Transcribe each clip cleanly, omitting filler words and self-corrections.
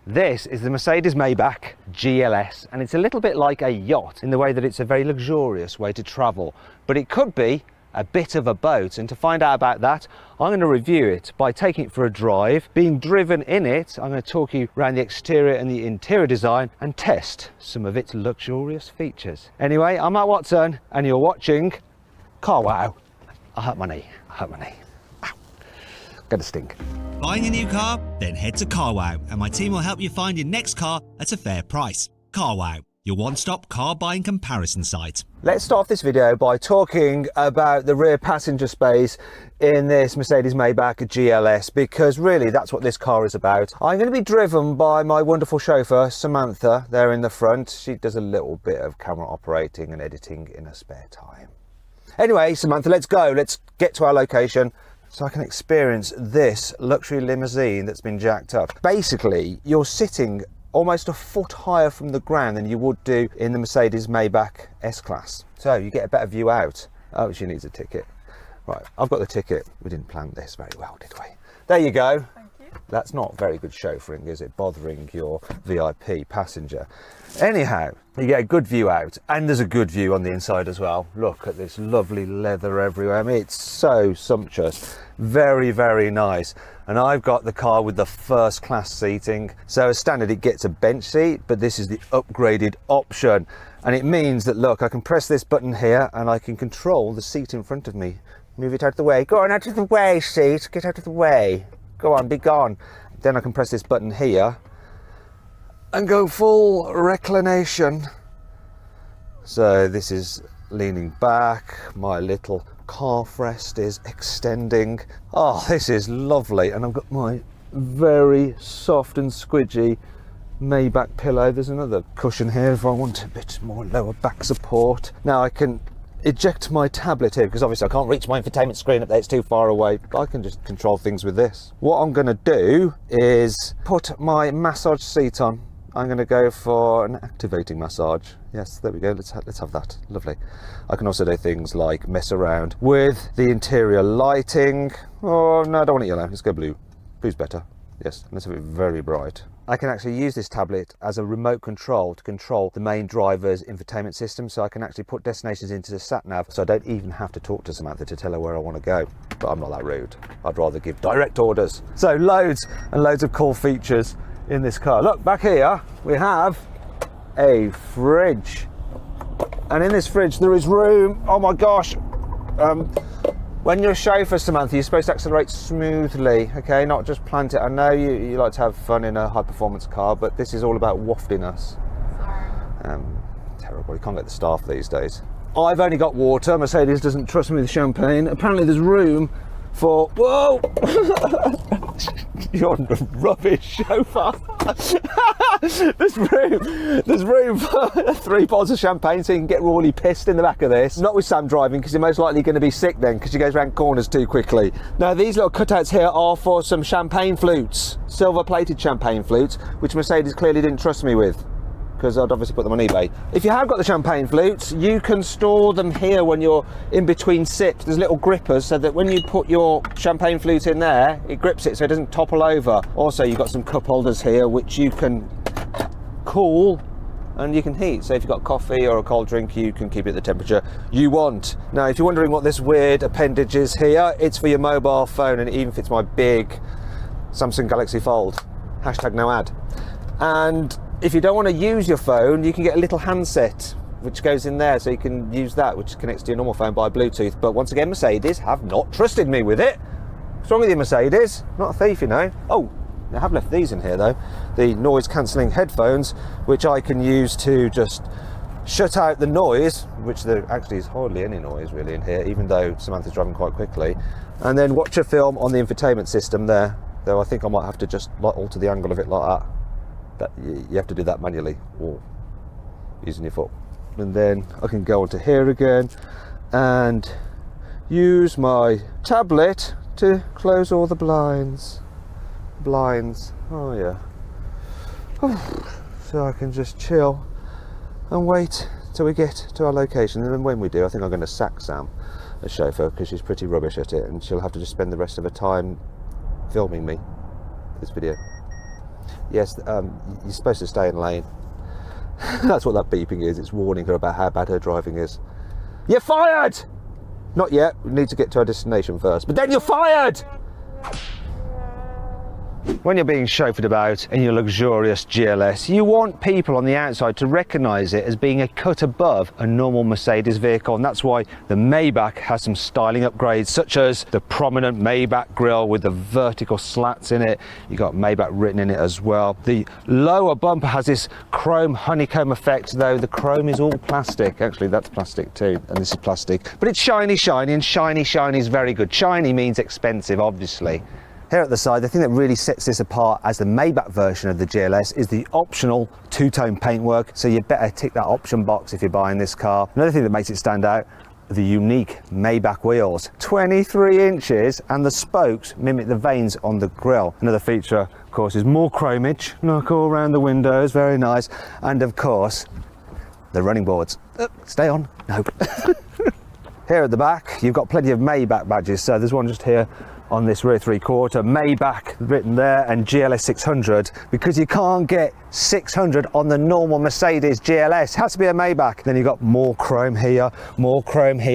This is the Mercedes Maybach GLS, and it's a little bit like a yacht in the way that it's a very luxurious way to travel, but it could be a bit of a boat. And to find out about that, I'm going to review it by taking it for a drive, being driven in it. I'm going to talk you around the exterior and the interior design and test some of its luxurious features. Anyway, I'm Matt Watson and you're watching Carwow. I hurt my knee. Ow. Gonna stink. Buying a new car? Then head to Carwow and my team will help you find your next car at a fair price. Carwow, your one-stop car buying comparison site. Let's start off this video by talking about the rear passenger space in this Mercedes Maybach GLS, because really that's what this car is about. I'm going to be driven by my wonderful chauffeur Samantha there in the front. She does a little bit of camera operating and editing in her spare time. Anyway, Samantha, let's go. Let's get to our location so I can experience this luxury limousine that's been jacked up. Basically, you're sitting almost a foot higher from the ground than you would do in the Mercedes Maybach S-Class. So you get a better view out. Oh, she needs a ticket. Right, I've got the ticket. We didn't plan this very well, did we? There you go. Thank you. That's not very good chauffeuring, is it? Bothering your VIP passenger. Anyhow, you get a good view out, and there's a good view on the inside as well. Look at this lovely leather everywhere. I mean, it's so sumptuous. Very, very nice. And I've got the car with the first class seating. So as standard, it gets a bench seat, but this is the upgraded option. And it means that, look, I can press this button here and I can control the seat in front of me. Move it out of the way. Go on, out of the way, seat. Get out of the way. Go on, be gone. Then I can press this button here and go full reclination. So this is leaning back. My little calf rest is extending. Oh, this is lovely. And I've got my very soft and squidgy Maybach pillow. There's another cushion here if I want a bit more lower back support. Now I can eject my tablet here because obviously I can't reach my infotainment screen up there, it's too far away. I can just control things with this. What I'm going to do is put my massage seat on. I'm going to go for an activating massage. Yes, there we go. Let's have that. Lovely. I can also do things like mess around with the interior lighting. Oh no, I don't want it yellow. Let's go blue. Blue's better. Yes, let's have it very bright. I can actually use this tablet as a remote control to control the main driver's infotainment system, so I can actually put destinations into the sat-nav, so I don't even have to talk to Samantha to tell her where I want to go. But I'm not that rude. I'd rather give direct orders. So loads and loads of cool features in this car. Look, back here we have a fridge. And in this fridge there is room, oh my gosh, when you're a chauffeur, Samantha, you're supposed to accelerate smoothly, okay, not just plant it. I know you like to have fun in a high-performance car, but this is all about wafting us. Sorry. Terrible, you can't get the staff these days. I've only got water. Mercedes doesn't trust me with champagne. Apparently there's room for, whoa! You're a rubbish chauffeur. There's room for 3 bottles of champagne, so you can get really pissed in the back of this. Not with Sam driving, because you're most likely going to be sick then, because she goes around corners too quickly. Now these little cutouts here are for some champagne flutes, silver plated champagne flutes, which Mercedes clearly didn't trust me with, because I'd obviously put them on eBay. If you have got the champagne flutes, you can store them here when you're in between sips. There's little grippers so that when you put your champagne flute in there, it grips it so it doesn't topple over. Also, you've got some cup holders here which you can cool and you can heat. So if you've got coffee or a cold drink, you can keep it at the temperature you want. Now, if you're wondering what this weird appendage is here, it's for your mobile phone, and it even fits my big Samsung Galaxy Fold. Hashtag no ad. And if you don't want to use your phone, you can get a little handset which goes in there, so you can use that, which connects to your normal phone by Bluetooth. But once again, Mercedes have not trusted me with it. What's wrong with you, Mercedes? Not a thief, you know. Oh, I have left these in here though. The noise cancelling headphones, which I can use to just shut out the noise, which there actually is hardly any noise really in here, even though Samantha's driving quite quickly. And then watch a film on the infotainment system there, though I think I might have to just alter the angle of it like that. You have to do that manually or using your foot. And then I can go onto here again and use my tablet to close all the blinds. Oh yeah. So I can just chill and wait till we get to our location. And then when we do, I think I'm going to sack Sam as chauffeur, because she's pretty rubbish at it, and she'll have to just spend the rest of her time filming me this video. Yes, you're supposed to stay in lane. That's what that beeping is. It's warning her about how bad her driving is. You're fired! Not yet. We need to get to our destination first. But then you're fired! When you're being chauffeured about in your luxurious GLS, you want people on the outside to recognise it as being a cut above a normal Mercedes vehicle, and that's why the Maybach has some styling upgrades, such as the prominent Maybach grille with the vertical slats in it. You got Maybach written in it as well. The lower bumper has this chrome honeycomb effect, though the chrome is all plastic. Actually, that's plastic too, and this is plastic. But it's shiny, shiny, and shiny, shiny is very good. Shiny means expensive, obviously. Here at the side, the thing that really sets this apart as the Maybach version of the GLS is the optional two-tone paintwork, so you better tick that option box if you're buying this car. Another thing that makes it stand out, the unique Maybach wheels, 23 inches, and the spokes mimic the veins on the grille. Another feature, of course, is more chromage, look all around the windows, very nice, and of course, the running boards. Stay on, no. Here at the back, you've got plenty of Maybach badges, so there's one just here on this rear three-quarter, Maybach written there, and GLS 600, because you can't get 600 on the normal Mercedes GLS. Has to be a Maybach. Then you've got more chrome here,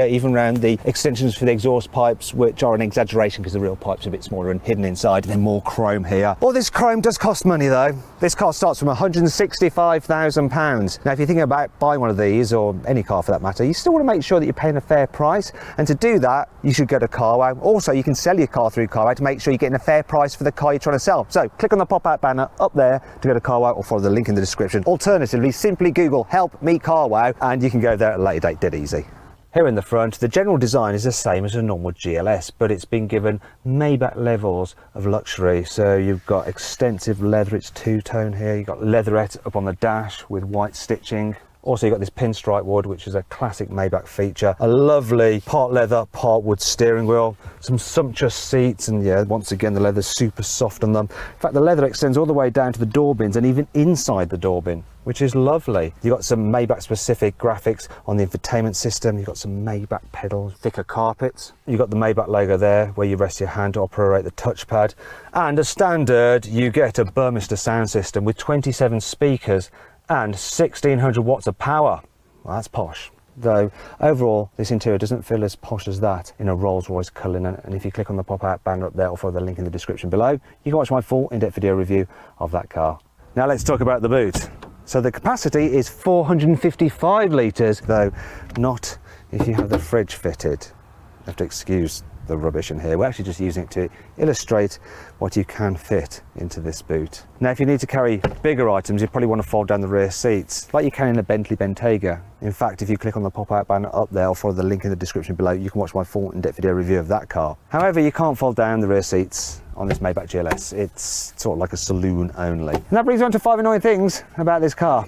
even around the extensions for the exhaust pipes, which are an exaggeration because the real pipe's a bit smaller and hidden inside, and then more chrome here. All this chrome does cost money though. This car starts from £165,000. Now if you're thinking about buying one of these, or any car for that matter, you still want to make sure that you're paying a fair price, and to do that you should go to Carwow. Also, you can sell your car through Carwow to make sure you're getting a fair price for the car you're trying to sell. So click on the pop-out banner up there to go to Carwow, or follow the link in the description. Alternatively, simply Google "Help Me Carwow" and you can go there at a later date, dead easy. Here in the front, the general design is the same as a normal GLS, but it's been given Maybach levels of luxury. So you've got extensive leather, it's two-tone here. You've got leatherette up on the dash with white stitching. Also, you've got this pinstripe wood, which is a classic Maybach feature. A lovely part leather, part wood steering wheel. Some sumptuous seats, and yeah, once again, the leather's super soft on them. In fact, the leather extends all the way down to the door bins and even inside the door bin, which is lovely. You've got some Maybach-specific graphics on the infotainment system. You've got some Maybach pedals, thicker carpets. You've got the Maybach logo there, where you rest your hand to operate the touchpad. And as standard, you get a Burmester sound system with 27 speakers and 1600 watts of power. Well, that's posh. Though overall, this interior doesn't feel as posh as that in a Rolls-Royce Cullinan. And if you click on the pop-out banner up there, or follow the link in the description below, you can watch my full in-depth video review of that car. Now let's talk about the boot. So the capacity is 455 litres, though not if you have the fridge fitted. You have to excuse the rubbish in here. We're actually just using it to illustrate what you can fit into this boot. Now if you need to carry bigger items, you probably want to fold down the rear seats like you can in a Bentley Bentayga. In fact, if you click on the pop-out banner up there, or follow the link in the description below, you can watch my full in-depth video review of that car. However, you can't fold down the rear seats on this Maybach GLS. It's sort of like a saloon only. And that brings me on to 5 annoying things about this car.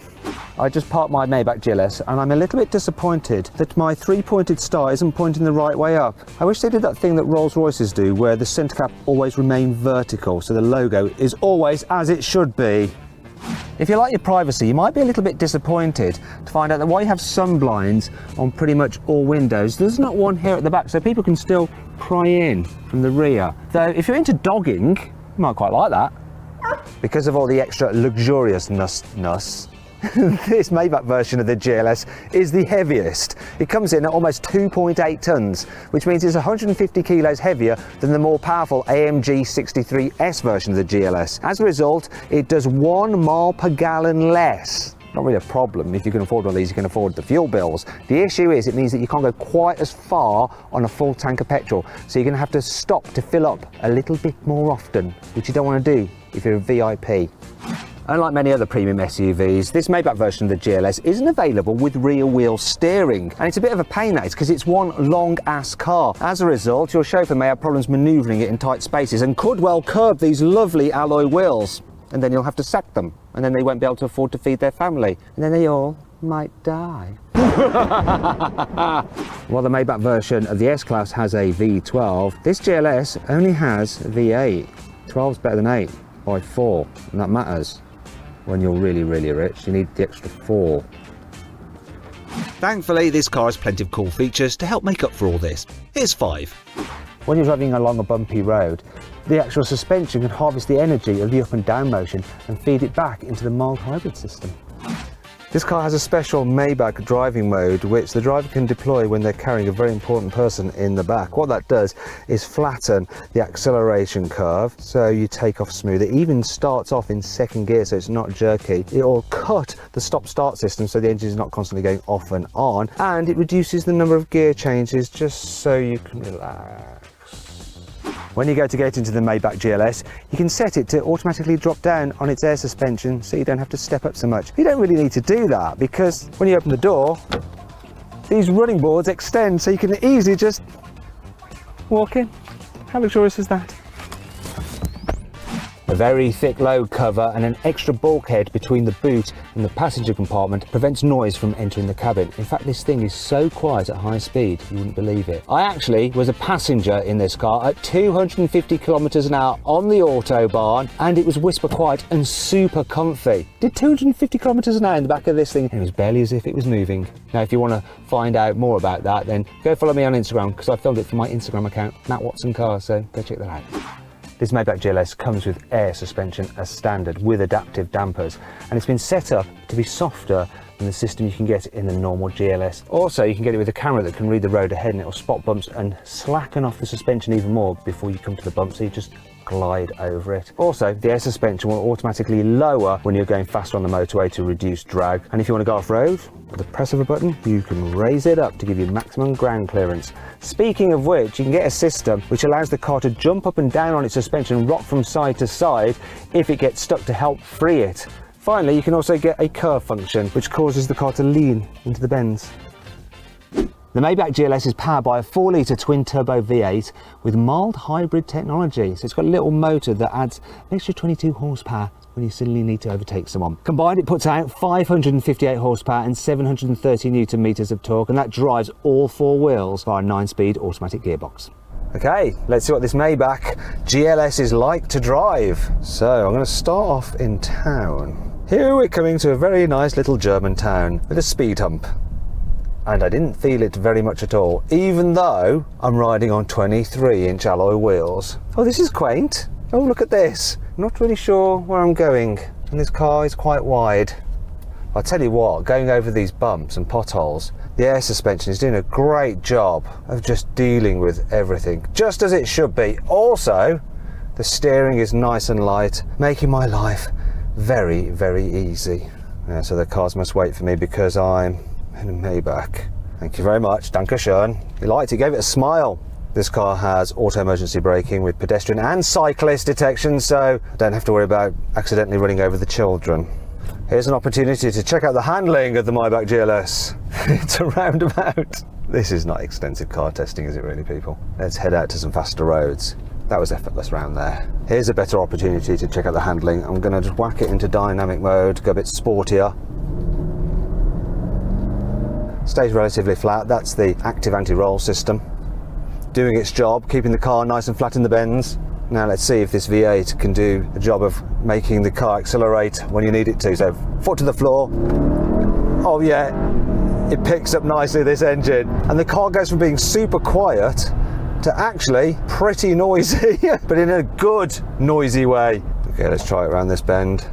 I just parked my Maybach GLS and I'm a little bit disappointed that my 3-pointed star isn't pointing the right way up. I wish they did that thing that Rolls-Royces do, where the centre cap always remain vertical, so the logo is always as it should be. If you like your privacy, you might be a little bit disappointed to find out that while you have sun blinds on pretty much all windows, there's not one here at the back, so people can still pry in from the rear. Though if you're into dogging, you might quite like that. Because of all the extra luxuriousness, this Maybach version of the GLS is the heaviest. It comes in at almost 2.8 tonnes, which means it's 150 kilos heavier than the more powerful AMG 63S version of the GLS. As a result, it does 1 mile per gallon less. Not really a problem. If you can afford one of these, you can afford the fuel bills. The issue is it means that you can't go quite as far on a full tank of petrol, so you're going to have to stop to fill up a little bit more often, which you don't want to do if you're a VIP. Unlike many other premium SUVs, this Maybach version of the GLS isn't available with rear wheel steering, and it's a bit of a pain, that is, because it's one long ass car. As a result, your chauffeur may have problems manoeuvring it in tight spaces and could well curb these lovely alloy wheels, and then you'll have to sack them, and then they won't be able to afford to feed their family, and then they all might die. While the Maybach version of the S-Class has a V12, this GLS only has V8. 12's better than 8 by 4, and that matters. When you're really, really rich, you need the extra 4. Thankfully, this car has plenty of cool features to help make up for all this. Here's 5. when you're driving along a bumpy road, the actual suspension can harvest the energy of the up and down motion and feed it back into the mild hybrid system. This car has a special Maybach driving mode which the driver can deploy when they're carrying a very important person in the back. What that does is flatten the acceleration curve so you take off smooth. It even starts off in second gear so it's not jerky. It will cut the stop-start system so the engine is not constantly going off and on, and it reduces the number of gear changes just so you can relax. When you go to get into the Maybach GLS, you can set it to automatically drop down on its air suspension so you don't have to step up so much. You don't really need to do that because when you open the door, these running boards extend so you can easily just walk in. How luxurious is that? A very thick load cover and an extra bulkhead between the boot and the passenger compartment prevents noise from entering the cabin. In fact, this thing is so quiet at high speed, you wouldn't believe it. I actually was a passenger in this car at 250 kilometers an hour on the Autobahn, and it was whisper quiet and super comfy. Did 250 kilometers an hour in the back of this thing, and it was barely as if it was moving. Now, if you want to find out more about that, then go follow me on Instagram because I filmed it for my Instagram account, Matt Watson Cars, so go check that out. This Maybach GLS comes with air suspension as standard with adaptive dampers, and it's been set up to be softer than the system you can get in the normal GLS. Also, you can get it with a camera that can read the road ahead and it will spot bumps and slacken off the suspension even more before you come to the bump, so you just glide over it. Also, the air suspension will automatically lower when you're going faster on the motorway to reduce drag, and if you want to go off-road, with the press of a button, you can raise it up to give you maximum ground clearance. Speaking of which, you can get a system which allows the car to jump up and down on its suspension and rock from side to side if it gets stuck to help free it. Finally, you can also get a curve function which causes the car to lean into the bends. The Maybach GLS is powered by a 4-litre twin-turbo V8 with mild hybrid technology. So it's got a little motor that adds an extra 22 horsepower when you suddenly need to overtake someone. Combined, it puts out 558 horsepower and 730 newton meters of torque, and that drives all four wheels via a 9-speed automatic gearbox. Okay, let's see what this Maybach GLS is like to drive. So I'm going to start off in town. Here we're coming to a very nice little German town with a speed hump. And I didn't feel it very much at all, even though I'm riding on 23-inch alloy wheels. Oh, this is quaint. Oh, look at this. I'm not really sure where I'm going, and this car is quite wide. I'll tell you what, going over these bumps and potholes, the air suspension is doing a great job of just dealing with everything, just as it should be. Also, the steering is nice and light, making my life very, very easy. Yeah, so the cars must wait for me because I'm in a Maybach. Thank you very much, Dankeschön. You liked it, gave it a smile. This car has auto emergency braking with pedestrian and cyclist detection, so I don't have to worry about accidentally running over the children. Here's an opportunity to check out the handling of the Maybach GLS. It's a roundabout. This is not extensive car testing, is it really, people? Let's head out to some faster roads. That was effortless round there. Here's a better opportunity to check out the handling. I'm going to just whack it into dynamic mode, go a bit sportier. Stays relatively flat. That's the active anti-roll system, doing its job, keeping the car nice and flat in the bends. Now let's see if this V8 can do a job of making the car accelerate when you need it to. So foot to the floor. Oh yeah, it picks up nicely, this engine. And the car goes from being super quiet to actually pretty noisy, but in a good noisy way. Okay, let's try it around this bend.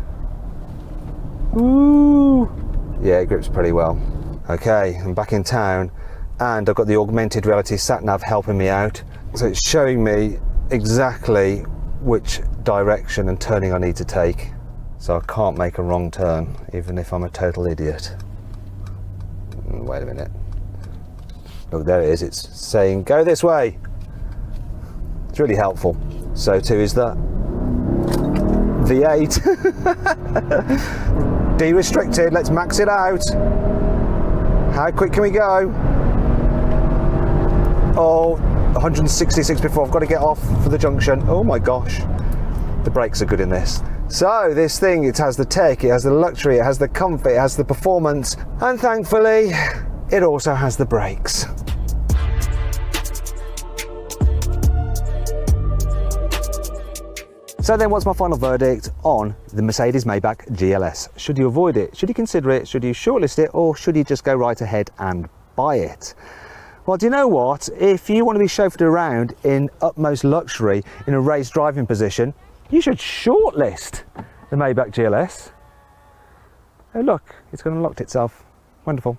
Ooh. Yeah, it grips pretty well. Okay, I'm back in town, and I've got the augmented reality sat-nav helping me out. So it's showing me exactly which direction and turning I need to take. So I can't make a wrong turn, even if I'm a total idiot. Wait a minute. Look, there it is. It's saying, go this way. It's really helpful. So too is the V8. De-restricted, let's max it out. How quick can we go? Oh, 166 before I've got to get off for the junction. Oh my gosh. The brakes are good in this. So this thing, it has the tech, it has the luxury, it has the comfort, it has the performance, and thankfully, it also has the brakes. So then what's my final verdict on the Mercedes Maybach GLS? Should you avoid it? Should you consider it? Should you shortlist it? Or should you just go right ahead and buy it? Well, do you know what? If you want to be chauffeured around in utmost luxury in a race driving position, you should shortlist the Maybach GLS. Oh look, it's unlocked itself. Wonderful.